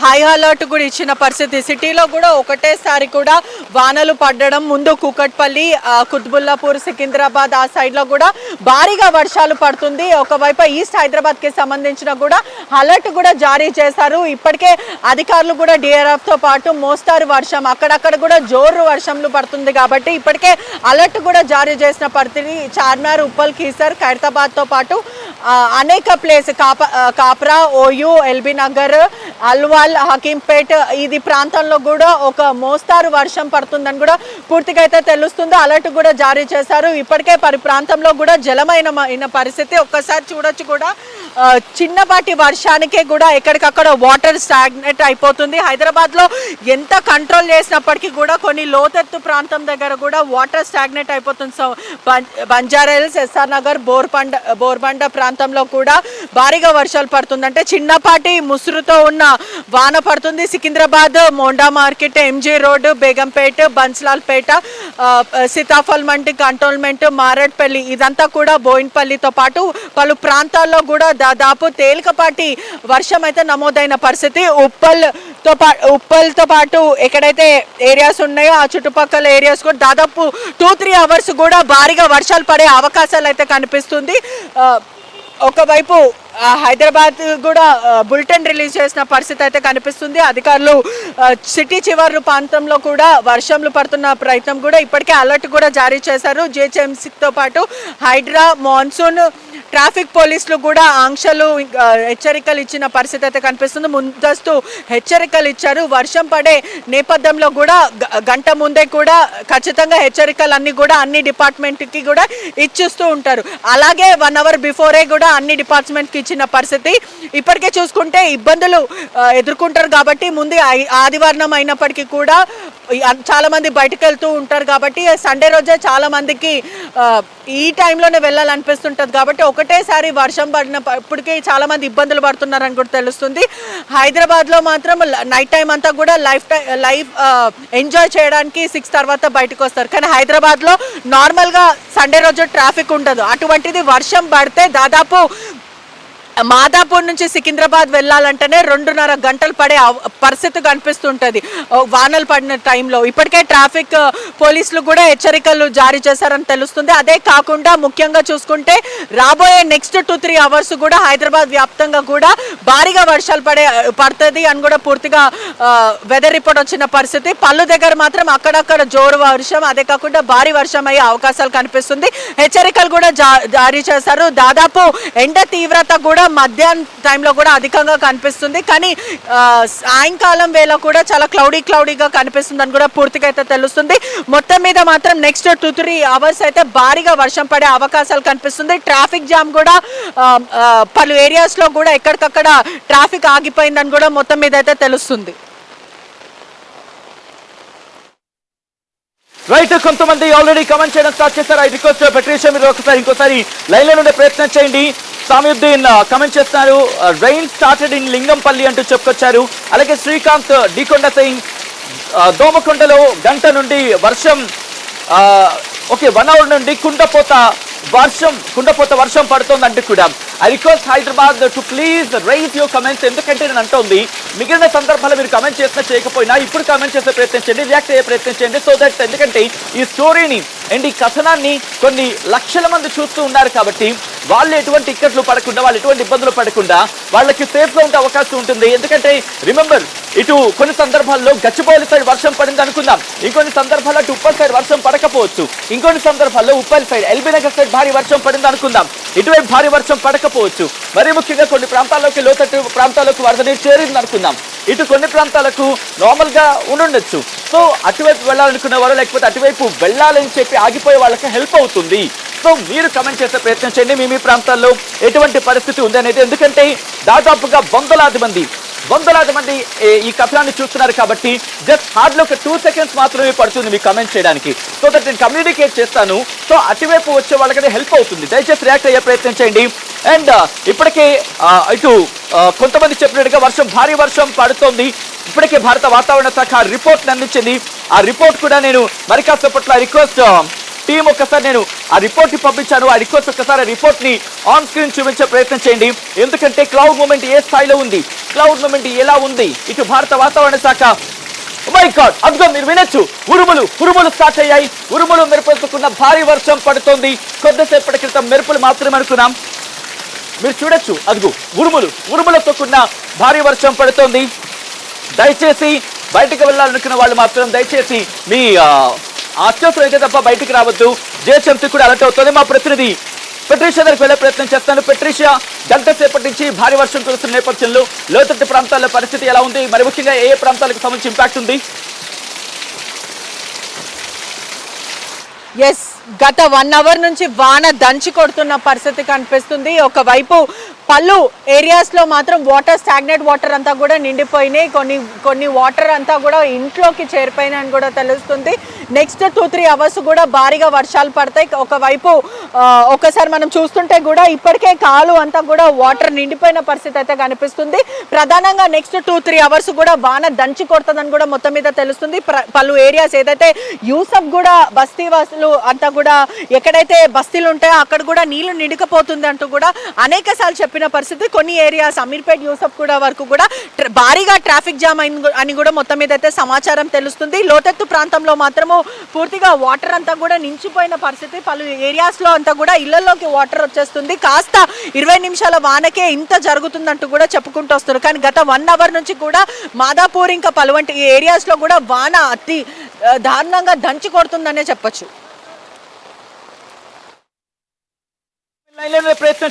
High alert కూడా ఇచ్చిన పరిస్థితి. సిటీలో కూడా ఒకటేసారి కూడా వానలు పడడం, ముందు కూకట్పల్లి, కుత్బుల్లాపూర్, సికింద్రాబాద్ ఆ సైడ్లో కూడా భారీగా వర్షాలు పడుతుంది. ఒకవైపు ఈస్ట్ హైదరాబాద్కి సంబంధించిన కూడా అలర్ట్ కూడా జారీ చేశారు. ఇప్పటికే అధికారులు కూడా డిఆర్ఎఫ్తో పాటు మోస్తారు వర్షం, అక్కడక్కడ కూడా జోరు వర్షంలు పడుతుంది కాబట్టి ఇప్పటికే అలర్ట్ కూడా జారీ చేసిన పరిస్థితి. చార్మినార్, ఉప్పల్, కీసర్, ఖైరతాబాద్తో పాటు అనేక place Kapra, OU, LB Nagar, Alwal, Hakimpet ఇది ప్రాంతంలో కూడా ఒక మోస్తారు వర్షం పడుతుందని కూడా పూర్తిగా అయితే తెలుస్తుంది. అలర్ట్ కూడా జారీ చేశారు. ఇప్పటికే ప్రాంతంలో కూడా జలమైన పరిస్థితి. ఒక్కసారి చూడొచ్చు కూడా చిన్నపాటి వర్షానికే కూడా ఎక్కడికక్కడ వాటర్ స్టాగ్నేట్ అయిపోతుంది. హైదరాబాద్లో ఎంత కంట్రోల్ చేసినప్పటికీ కూడా కొన్ని లోతెత్తు ప్రాంతం దగ్గర కూడా వాటర్ స్టాగ్నేట్ అయిపోతుంది. సో బంజారాహిల్స్, ఎస్ఆర్ నగర్, బోర్బండ ప్రాంతంలో కూడా భారీగా వర్షాలు పడుతుంది. అంటే చిన్నపాటి ముసురుతో ఉన్న వాన పడుతుంది. Secunderabad, Monda market, MG Road, Begumpet, Bansilalpet, Sitaphal Mandi, Cantonment, Marredpally ఇదంతా కూడా బోయిన్పల్లితో పాటు పలు ప్రాంతాల్లో కూడా దాదాపు తేలికపాటి వర్షం అయితే నమోదైన పరిస్థితి. ఉప్పల్తో పాటు ఎక్కడైతే ఏరియాస్ ఉన్నాయో ఆ చుట్టుపక్కల ఏరియాస్ కూడా దాదాపు 2-3 అవర్స్ కూడా భారీగా వర్షాలు పడే అవకాశాలు అయితే కనిపిస్తుంది. ఒకవైపు హైదరాబాద్ కూడా బులెటిన్ రిలీజ్ చేసిన పరిస్థితి అయితే కనిపిస్తుంది. అధికారులు సిటీ చివరి ప్రాంతంలో కూడా వర్షంలు పడుతున్న ప్రయత్నం కూడా ఇప్పటికే అలర్ట్ కూడా జారీ చేశారు. జిహెచ్ఎంసీతో పాటు హైడ్రా, మాన్సూన్, ట్రాఫిక్ పోలీసులు కూడా ఆంక్షలు, హెచ్చరికలు ఇచ్చిన పరిస్థితి అయితే కనిపిస్తుంది. ముందస్తు హెచ్చరికలు ఇచ్చారు. వర్షం పడే నేపథ్యంలో కూడా గంట ముందే కూడా ఖచ్చితంగా హెచ్చరికలు అన్నీ కూడా అన్ని డిపార్ట్మెంట్కి కూడా ఇచ్చిస్తూ ఉంటారు. అలాగే 1 అవర్ బిఫోరే కూడా అన్ని డిపార్ట్మెంట్కి ఇచ్చిన పరిస్థితి. ఇప్పటికే చూసుకుంటే ఇబ్బందులు ఎదుర్కొంటారు కాబట్టి ముందు ఆదివారం అయినప్పటికీ కూడా చాలా మంది బయటకు వెళ్తూ ఉంటారు కాబట్టి సండే రోజే చాలా మందికి ఈ టైంలోనే వెళ్ళాలనిపిస్తుంటుంది కాబట్టి ఒకటేసారి వర్షం పడినప్పటికీ చాలా మంది ఇబ్బందులు పడుతున్నారని కూడా తెలుస్తుంది. హైదరాబాద్లో మాత్రం నైట్ టైం అంతా కూడా లైఫ్ ఎంజాయ్ చేయడానికి 6 తర్వాత బయటకు వస్తారు. కానీ హైదరాబాద్లో నార్మల్గా సండే రోజు ట్రాఫిక్ ఉండదు. అటువంటిది వర్షం పడితే దాదాపు మాదాపూర్ నుంచి సికింద్రాబాద్ వెళ్ళాలంటేనే 2.5 గంటలు పడే పరిస్థితి కనిపిస్తుంటుంది వానలు పడిన టైంలో. ఇప్పటికే ట్రాఫిక్ పోలీసులు కూడా హెచ్చరికలు జారీ చేశారని తెలుస్తుంది. అదే కాకుండా ముఖ్యంగా చూసుకుంటే రాబోయే నెక్స్ట్ 2-3 అవర్స్ కూడా హైదరాబాద్ వ్యాప్తంగా కూడా భారీగా వర్షాలు పడుతుంది అని కూడా పూర్తిగా వెదర్ రిపోర్ట్ వచ్చిన పరిస్థితి. పళ్ళు దగ్గర మాత్రం అక్కడక్కడ జోరు వర్షం, అదే కాకుండా భారీ వర్షం అయ్యే అవకాశాలు కనిపిస్తుంది. హెచ్చరికలు కూడా జారీ చేశారు. దాదాపు ఎండ తీవ్రత కూడా మధ్యాహ్నం టైంలో కూడా అధికంగా కనిపిస్తుంది. కానీ సాయంకాలం వేళ కూడా చాలా క్లౌడీగా కనిపిస్తుంది అని కూడా పూర్తిగా అయితే తెలుస్తుంది. మొత్తం మీద మాత్రం నెక్స్ట్ 2-3 అవర్స్ అయితే భారీగా వర్షం పడే అవకాశాలు కనిపిస్తుంది. ట్రాఫిక్ జామ్ కూడా పలు ఏరియాస్లో కూడా ఎక్కడికక్కడ ట్రాఫిక్ ఆగిపోయిందని కూడా మొత్తం మీద అయితే తెలుస్తుంది. రైట్, కొంతమంది ఆల్రెడీ కమెంట్ చేయడం స్టార్ట్ చేశారు. ఐ రిక్వెస్ట్ పెట్రీషియా మీరు ఇంకోసారి లైన్ లో ఉండే ప్రయత్నం చేయండి. సామియుద్దీన్ కమెంట్ చేస్తున్నారు, రైన్ స్టార్టెడ్ ఇన్ లింగంపల్లి అంటూ చెప్పుకొచ్చారు. అలాగే శ్రీకాంత్ డికొండ సింగ్, దోమకొండలో గంట నుండి వర్షం, ఓకే 1 అవర్ నుండి కుండపోత వర్షం పడుతోందంటూ కూడా. I request Hyderabad to please rise your comments. ఎందుకంటే నేను అంటోంది మిగిలిన సందర్భాల్లో మీరు కమెంట్ చేసినా చేయకపోయినా ఇప్పుడు కమెంట్ చేసే ప్రయత్నం చేయండి, రియాక్ట్ అయ్యే ప్రయత్నం చేయండి. సో దట్ ఎందుకంటే ఈ స్టోరీని అండ్ ఈ కథనాన్ని కొన్ని లక్షల మంది చూస్తూ ఉన్నారు కాబట్టి వాళ్ళు ఎటువంటి ఇక్కట్లు పడకుండా, వాళ్ళు ఎటువంటి ఇబ్బందులు పడకుండా వాళ్ళకి సేఫ్గా ఉండే అవకాశం ఉంటుంది. ఎందుకంటే రిమెంబర్, ఇటు కొన్ని సందర్భాల్లో గచ్చిబౌలి సైడ్ వర్షం పడింది అనుకుందాం, ఇంకొన్ని సందర్భాల్లో అటు ఉప్పల్ సైడ్ వర్షం పడకపోవచ్చు, ఇంకొన్ని సందర్భాల్లో Uppal side, LB Nagar side భారీ వర్షం పడింది అనుకుందాం, ఇటువైపు భారీ వర్షం పడకపోవచ్చు. మరీ ముఖ్యంగా కొన్ని ప్రాంతాల్లోకి, లోతట్టు ప్రాంతాలకు వరద నీరు చేరింది అనుకుందాం, ఇటు కొన్ని ప్రాంతాలకు నార్మల్ గా ఉండొచ్చు. సో అటువైపు వెళ్ళాలనుకునే వారు, లేకపోతే అటువైపు వెళ్ళాలని చెప్పి ఆగిపోయే వాళ్ళకి హెల్ప్ అవుతుంది. సో మీరు కమెంట్ చేసే ప్రయత్నం చేయండి, మీ ప్రాంతాల్లో ఎటువంటి పరిస్థితి ఉంది అనేది. ఎందుకంటే దాదాపుగా వందలాది మంది ఈ కథనాన్ని చూస్తున్నారు కాబట్టి జస్ట్ హార్డ్లో ఒక 2 సెకండ్స్ మాత్రమే పడుతుంది మీకు కమెంట్ చేయడానికి. సో దట్ నేను కమ్యూనికేట్ చేస్తాను. సో అటువైపు వచ్చే వాళ్ళకైతే హెల్ప్ అవుతుంది. దయచేసి రియాక్ట్ అయ్యే ప్రయత్నం చేయండి. అండ్ ఇప్పటికే ఇటు కొంతమంది చెప్పినట్టుగా భారీ వర్షం పడుతోంది. ఇప్పటికే భారత వాతావరణ శాఖ రిపోర్ట్ అందించింది. ఆ రిపోర్ట్ కూడా నేను మరి కాసేపట్లో రిక్వెస్ట్ టీం ఒక్కసారి నేను ఆ రిపోర్ట్ ని పంపించాను. ఆ రిక్వెస్ట్ ఒక్కసారి ఆ రిపోర్ట్ ని ఆన్ స్క్రీన్ చూపించే ప్రయత్నం చేయండి. ఎందుకంటే క్లౌడ్ మూమెంట్ ఏ స్థాయిలో ఉంది, క్లౌడ్ మూమెంట్ ఎలా ఉంది, ఇటు భారత వాతావరణ శాఖ మై గాడ్ అదిగో మీరు వినొచ్చు, ఉరుములు స్టార్ట్ అయ్యాయి. ఉరుములు మెరుపులతో భారీ వర్షం పడుతోంది. కొద్దిసేపటి క్రితం మెరుపులు మాత్రమే అనుకున్నాం, మీరు చూడొచ్చు అదిగో ఉరుములతో కూడిన భారీ వర్షం పడుతోంది. దయచేసి బయటకు వెళ్ళాలనుకున్న వాళ్ళు మాత్రం దయచేసి మీ అత్యవసరం అయితే తప్ప బయటికి రావద్దు. జిహెచ్ఎంసీ కూడా అలర్ట్ అవుతుంది. మా ప్రతినిధి పెట్రిషియా దగ్గరికి వెళ్ళే ప్రయత్నం చేస్తాను. పెట్రిషియా, గంట సేపటి నుంచి భారీ వర్షం కురుస్తున్న నేపథ్యంలో లోతట్టు ప్రాంతాల్లో పరిస్థితి ఎలా ఉంది, మరి ముఖ్యంగా ఏ ప్రాంతాలకు సంబంధించి ఇంపాక్ట్ ఉంది? ఎస్, గత 1 అవర్ నుంచి వాన దంచి కొడుతున్న పరిస్థితి కనిపిస్తుంది. ఒకవైపు పలు ఏరియాస్లో మాత్రం వాటర్, స్టాగ్నెట్ వాటర్ అంతా కూడా నిండిపోయినాయి. కొన్ని వాటర్ అంతా కూడా ఇంట్లోకి చేరిపోయినాయని కూడా తెలుస్తుంది. నెక్స్ట్ 2-3 అవర్స్ కూడా భారీగా వర్షాలు పడతాయి. ఒకవైపు ఒకసారి మనం చూస్తుంటే కూడా ఇప్పటికే కాలు అంతా కూడా వాటర్ నిండిపోయిన పరిస్థితి అయితే కనిపిస్తుంది. ప్రధానంగా నెక్స్ట్ 2-3 అవర్స్ కూడా వాన దంచి కొడుతుందని కూడా మొత్తం మీద తెలుస్తుంది. పలు ఏరియాస్ ఏదైతే యూసఫ్ కూడా బస్తీ వాసులు అంతా కూడా ఎక్కడైతే బస్తీలు ఉంటాయో అక్కడ కూడా నీళ్లు నిండికపోతుంది అంటూ కూడా అనేక సార్లు చెప్పిన పరిస్థితి. కొన్ని ఏరియాస్ అమీర్పేట్, యూసఫ్ కూడా వరకు కూడా భారీగా ట్రాఫిక్ జామ్ అని కూడా మొత్తం మీద అయితే సమాచారం తెలుస్తుంది. లోతెత్తు ప్రాంతంలో మాత్రము పూర్తిగా వాటర్ అంతా కూడా నించిపోయిన పరిస్థితి. పలు ఏరియాస్ లో అంతా కూడా ఇళ్లలోకి వాటర్ వచ్చేస్తుంది. కాస్త 20 నిమిషాల వానకే ఇంత జరుగుతుందంటూ కూడా చెప్పుకుంటూ వస్తున్నారు. కానీ గత 1 అవర్ నుంచి కూడా మాదాపూర్ ఇంకా పలువంటి ఏరియాస్ లో కూడా వాన అతి దారుణంగా దంచి కొడుతుందనే చెప్పొచ్చు. ప్రయత్నం